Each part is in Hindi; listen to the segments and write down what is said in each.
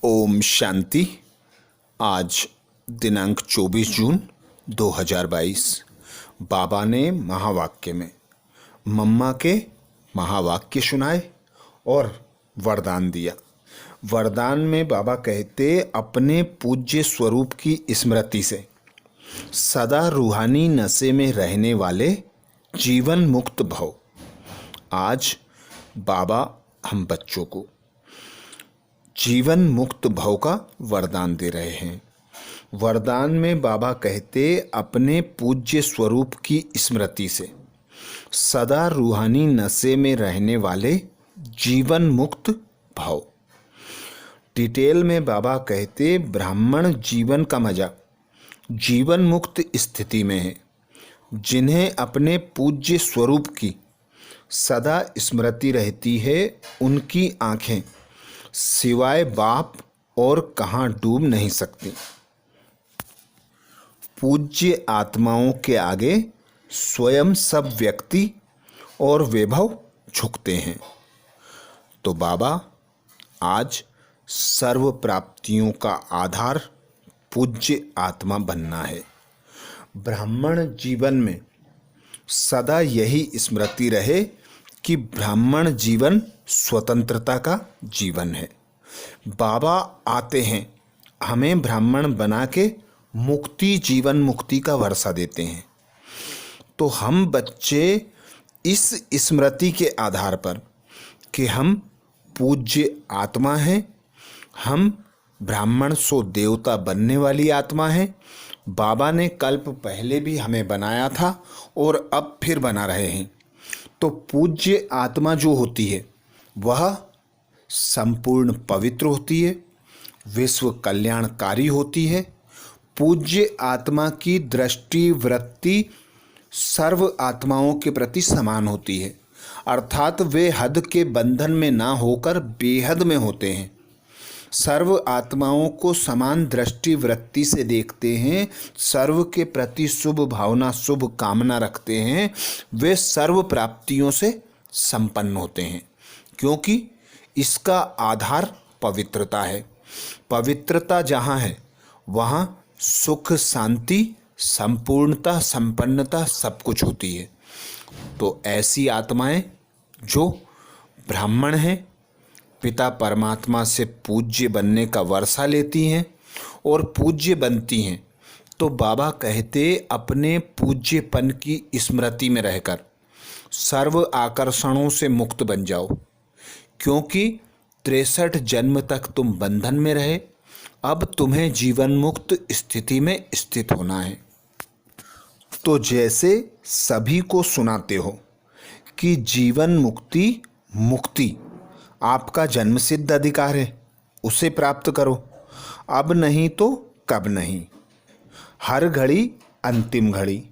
ओम शांति। आज दिनांक 24 जून 2022। बाबा ने महावाक्य में मम्मा के महावाक्य सुनाए और वरदान दिया। वरदान में बाबा कहते, अपने पूज्य स्वरूप की स्मृति से सदा रूहानी नशे में रहने वाले जीवन मुक्त भव। आज बाबा हम बच्चों को जीवन मुक्त भव का वरदान दे रहे हैं। वरदान में बाबा कहते, अपने पूज्य स्वरूप की स्मृति से सदा रूहानी नशे में रहने वाले जीवन मुक्त भव। डिटेल में बाबा कहते, ब्राह्मण जीवन का मजा जीवन मुक्त स्थिति में है। जिन्हें अपने पूज्य स्वरूप की सदा स्मृति रहती है, उनकी आंखें सिवाय बाप और कहाँ डूब नहीं सकती। पूज्य आत्माओं के आगे स्वयं सब व्यक्ति और वैभव झुकते हैं। तो बाबा आज सर्व प्राप्तियों का आधार पूज्य आत्मा बनना है। ब्राह्मण जीवन में सदा यही स्मृति रहे कि ब्राह्मण जीवन स्वतंत्रता का जीवन है। बाबा आते हैं, हमें ब्राह्मण बना के मुक्ति जीवन मुक्ति का वर्षा देते हैं। तो हम बच्चे इस स्मृति के आधार पर कि हम पूज्य आत्मा हैं, हम ब्राह्मण सो देवता बनने वाली आत्मा है। बाबा ने कल्प पहले भी हमें बनाया था और अब फिर बना रहे हैं। तो पूज्य आत्मा जो होती है वह संपूर्ण पवित्र होती है, विश्व कल्याणकारी होती है। पूज्य आत्मा की दृष्टि वृत्ति सर्व आत्माओं के प्रति समान होती है, अर्थात वे हद के बंधन में ना होकर बेहद में होते हैं। सर्व आत्माओं को समान दृष्टि वृत्ति से देखते हैं, सर्व के प्रति शुभ भावना शुभ कामना रखते हैं। वे सर्व प्राप्तियों से संपन्न होते हैं, क्योंकि इसका आधार पवित्रता है। पवित्रता जहाँ है वहाँ सुख शांति संपूर्णता संपन्नता सब कुछ होती है। तो ऐसी आत्माएं जो ब्राह्मण हैं, पिता परमात्मा से पूज्य बनने का वर्षा लेती हैं और पूज्य बनती हैं, तो बाबा कहते, अपने पूज्यपन की स्मृति में रहकर सर्व आकर्षणों से मुक्त बन जाओ, क्योंकि 63 जन्म तक तुम बंधन में रहे। अब तुम्हें जीवन मुक्त स्थिति में स्थित होना है। तो जैसे सभी को सुनाते हो कि जीवन मुक्ति मुक्ति आपका जन्मसिद्ध अधिकार है, उसे प्राप्त करो, अब नहीं तो कब नहीं, हर घड़ी अंतिम घड़ी।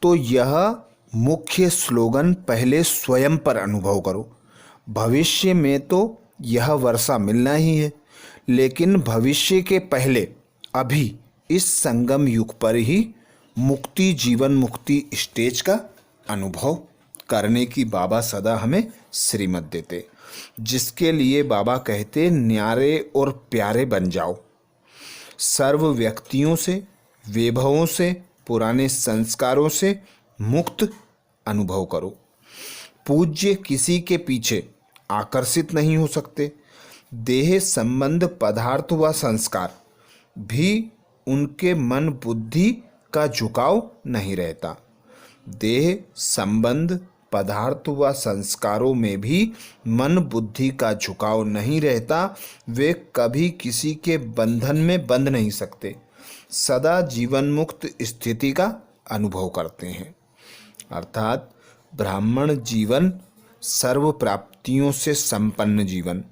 तो यह मुख्य स्लोगन पहले स्वयं पर अनुभव करो। भविष्य में तो यह वर्षा मिलना ही है, लेकिन भविष्य के पहले अभी इस संगम युग पर ही मुक्ति जीवन मुक्ति स्टेज का अनुभव करने की बाबा सदा हमें श्रीमत देते, जिसके लिए बाबा कहते, न्यारे और प्यारे बन जाओ। सर्व व्यक्तियों से वैभवों से पुराने संस्कारों से मुक्त अनुभव करो। पूज्य किसी के पीछे आकर्षित नहीं हो सकते। देह संबंध पदार्थ व संस्कार भी उनके मन बुद्धि का झुकाव नहीं रहता। देह संबंध पदार्थ व संस्कारों में भी मन बुद्धि का झुकाव नहीं रहता। वे कभी किसी के बंधन में बंध नहीं सकते, सदा जीवन मुक्त स्थिति का अनुभव करते हैं। अर्थात ब्राह्मण जीवन सर्व प्राप्तियों से संपन्न जीवन,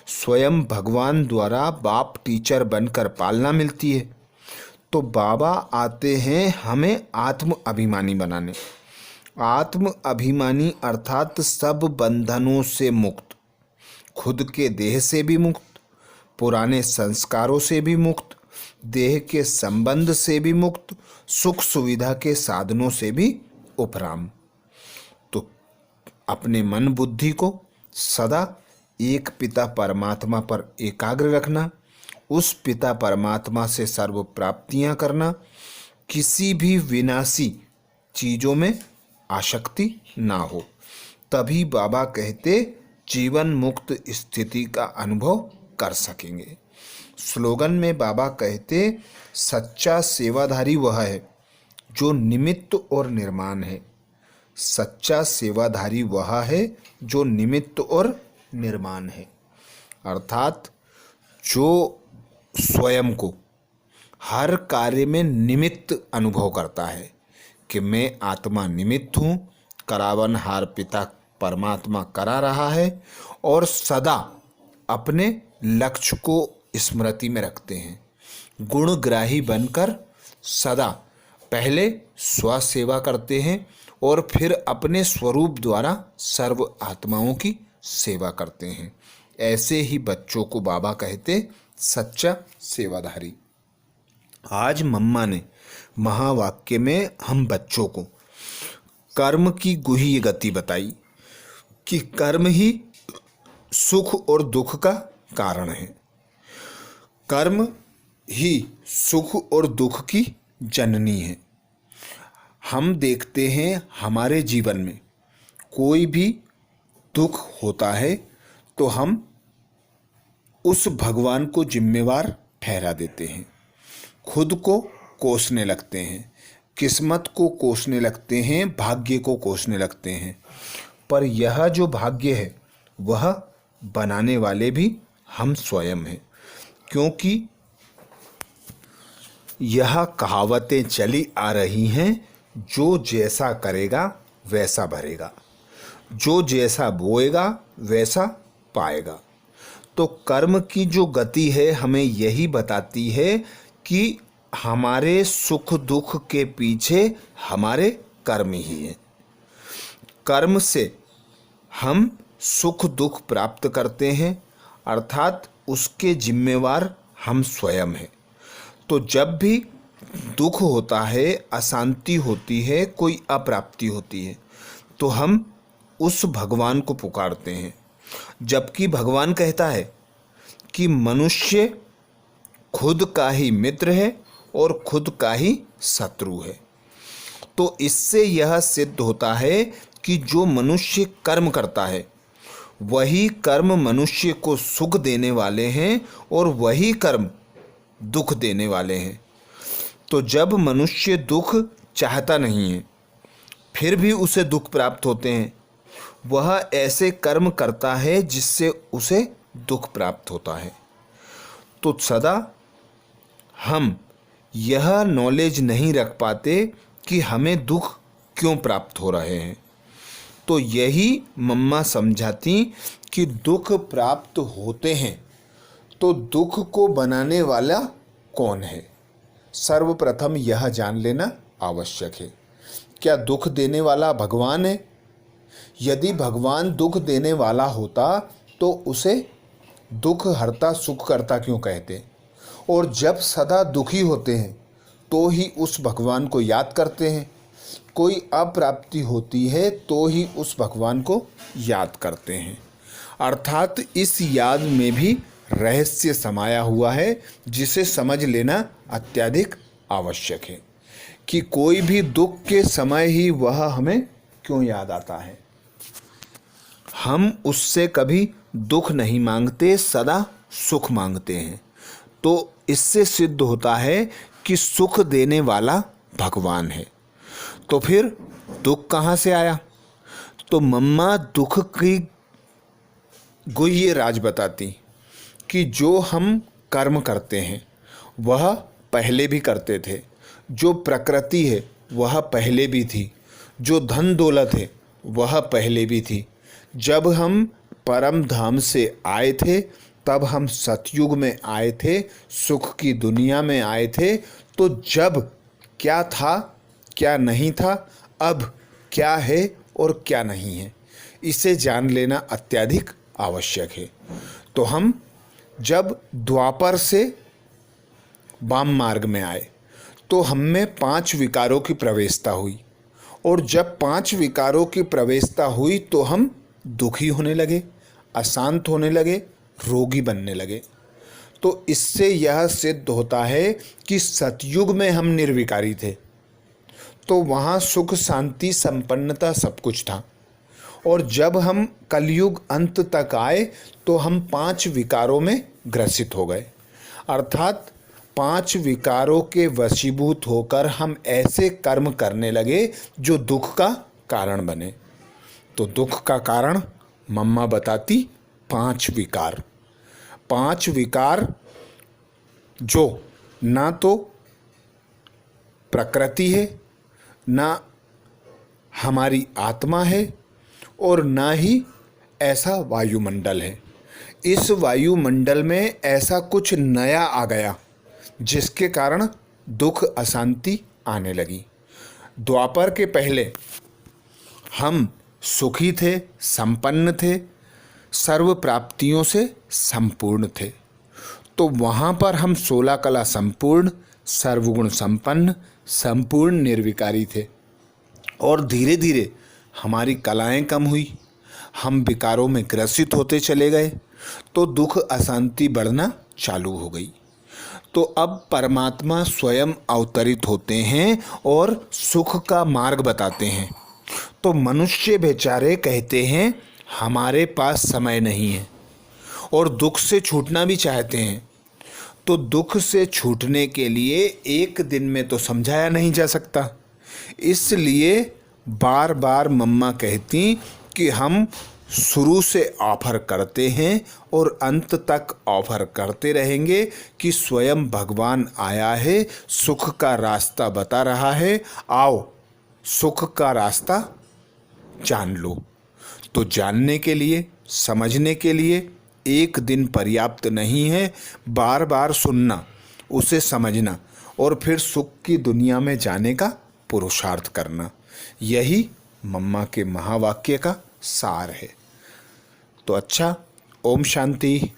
स्वयं भगवान द्वारा बाप टीचर बनकर पालना मिलती है। तो बाबा आते हैं हमें आत्म अभिमानी बनाने। आत्म अभिमानी अर्थात सब बंधनों से मुक्त, खुद के देह से भी मुक्त, पुराने संस्कारों से भी मुक्त, देह के संबंध से भी मुक्त, सुख सुविधा के साधनों से भी उपराम। तो अपने मन बुद्धि को सदा एक पिता परमात्मा पर एकाग्र रखना उस पिता परमात्मा से सर्व प्राप्तियां करना, किसी भी विनाशी चीज़ों में आसक्ति ना हो। तभी बाबा कहते जीवन मुक्त स्थिति का अनुभव कर सकेंगे। स्लोगन में बाबा कहते सच्चा सेवाधारी वह है जो निमित्त और निर्माण है। सच्चा सेवाधारी वह है जो निमित्त और निर्माण है, अर्थात जो स्वयं को हर कार्य में निमित्त अनुभव करता है कि मैं आत्मा निमित्त हूँ, करावनहार पिता परमात्मा करा रहा है, और सदा अपने लक्ष्य को स्मृति में रखते हैं। गुणग्राही बनकर सदा पहले स्व सेवा करते हैं और फिर अपने स्वरूप द्वारा सर्व आत्माओं की सेवा करते हैं। ऐसे ही बच्चों को बाबा कहते सच्चा सेवाधारी। आज मम्मा ने महावाक्य में हम बच्चों को कर्म की गुह्य गति बताई कि कर्म ही सुख और दुख का कारण है। कर्म ही सुख और दुख की जननी है। हम देखते हैं हमारे जीवन में कोई भी दुख होता है तो हम उस भगवान को जिम्मेवार ठहरा देते हैं, खुद को कोसने लगते हैं, किस्मत को कोसने लगते हैं, भाग्य को कोसने लगते हैं। पर यह जो भाग्य है वह बनाने वाले भी हम स्वयं हैं, क्योंकि यह कहावतें चली आ रही हैं, जो जैसा करेगा वैसा भरेगा, जो जैसा बोएगा वैसा पाएगा। तो कर्म की जो गति है हमें यही बताती है कि हमारे सुख दुख के पीछे हमारे कर्म ही हैं। कर्म से हम सुख दुख प्राप्त करते हैं, अर्थात उसके जिम्मेवार हम स्वयं हैं। तो जब भी दुख होता है, अशांति होती है, कोई अप्राप्ति होती है, तो हम उस भगवान को पुकारते हैं, जबकि भगवान कहता है कि मनुष्य खुद का ही मित्र है और खुद का ही शत्रु है। तो इससे यह सिद्ध होता है कि जो मनुष्य कर्म करता है वही कर्म मनुष्य को सुख देने वाले हैं और वही कर्म दुख देने वाले हैं। तो जब मनुष्य दुख चाहता नहीं है फिर भी उसे दुख प्राप्त होते हैं, वह ऐसे कर्म करता है जिससे उसे दुख प्राप्त होता है। तो सदा हम यह नॉलेज नहीं रख पाते कि हमें दुख क्यों प्राप्त हो रहे हैं। तो यही मम्मा समझाती कि दुख प्राप्त होते हैं तो दुख को बनाने वाला कौन है, सर्वप्रथम यह जान लेना आवश्यक है। क्या दुख देने वाला भगवान है? यदि भगवान दुख देने वाला होता तो उसे दुख हरता सुख करता क्यों कहते? और जब सदा दुखी होते हैं तो ही उस भगवान को याद करते हैं, कोई अप्राप्ति होती है तो ही उस भगवान को याद करते हैं। अर्थात इस याद में भी रहस्य समाया हुआ है, जिसे समझ लेना अत्यधिक आवश्यक है कि कोई भी दुख के समय ही वह हमें क्यों याद आता है। हम उससे कभी दुख नहीं मांगते, सदा सुख मांगते हैं। तो इससे सिद्ध होता है कि सुख देने वाला भगवान है। तो फिर दुख कहाँ से आया? तो मम्मा दुख की गुह्य राज बताती कि जो हम कर्म करते हैं वह पहले भी करते थे, जो प्रकृति है वह पहले भी थी, जो धन दौलत है वह पहले भी थी। जब हम परम धाम से आए थे तब हम सतयुग में आए थे, सुख की दुनिया में आए थे। तो जब क्या था क्या नहीं था, अब क्या है और क्या नहीं है, इसे जान लेना अत्यधिक आवश्यक है। तो हम जब द्वापर से वाम मार्ग में आए तो हम में 5 विकारों की प्रवेशता हुई, और जब 5 विकारों की प्रवेशता हुई तो हम दुखी होने लगे, अशांत होने लगे, रोगी बनने लगे। तो इससे यह सिद्ध होता है कि सतयुग में हम निर्विकारी थे, तो वहाँ सुख शांति संपन्नता सब कुछ था। और जब हम कलयुग अंत तक आए तो हम 5 विकारों में ग्रसित हो गए, अर्थात 5 विकारों के वशीभूत होकर हम ऐसे कर्म करने लगे जो दुख का कारण बने। तो दुख का कारण मम्मा बताती 5 विकार। 5 विकार जो ना तो प्रकृति है, ना हमारी आत्मा है, और ना ही ऐसा वायुमंडल है। इस वायुमंडल में ऐसा कुछ नया आ गया जिसके कारण दुख अशांति आने लगी। द्वापर के पहले हम सुखी थे, संपन्न थे, सर्व प्राप्तियों से संपूर्ण थे। तो वहाँ पर हम 16 कला संपूर्ण, सर्वगुण संपन्न, संपूर्ण निर्विकारी थे। और धीरे धीरे हमारी कलाएं कम हुई, हम विकारों में ग्रसित होते चले गए, तो दुख अशांति बढ़ना चालू हो गई। तो अब परमात्मा स्वयं अवतरित होते हैं और सुख का मार्ग बताते हैं। तो मनुष्य बेचारे कहते हैं हमारे पास समय नहीं है और दुख से छूटना भी चाहते हैं। तो दुख से छूटने के लिए एक दिन में तो समझाया नहीं जा सकता, इसलिए बार बार मम्मा कहती कि हम शुरू से ऑफर करते हैं और अंत तक ऑफर करते रहेंगे कि स्वयं भगवान आया है, सुख का रास्ता बता रहा है, आओ सुख का रास्ता जान लो। तो जानने के लिए, समझने के लिए एक दिन पर्याप्त नहीं है, बार बार सुनना, उसे समझना और फिर सुख की दुनिया में जाने का पुरुषार्थ करना, यही मम्मा के महावाक्य का सार है। तो अच्छा, ओम शांति।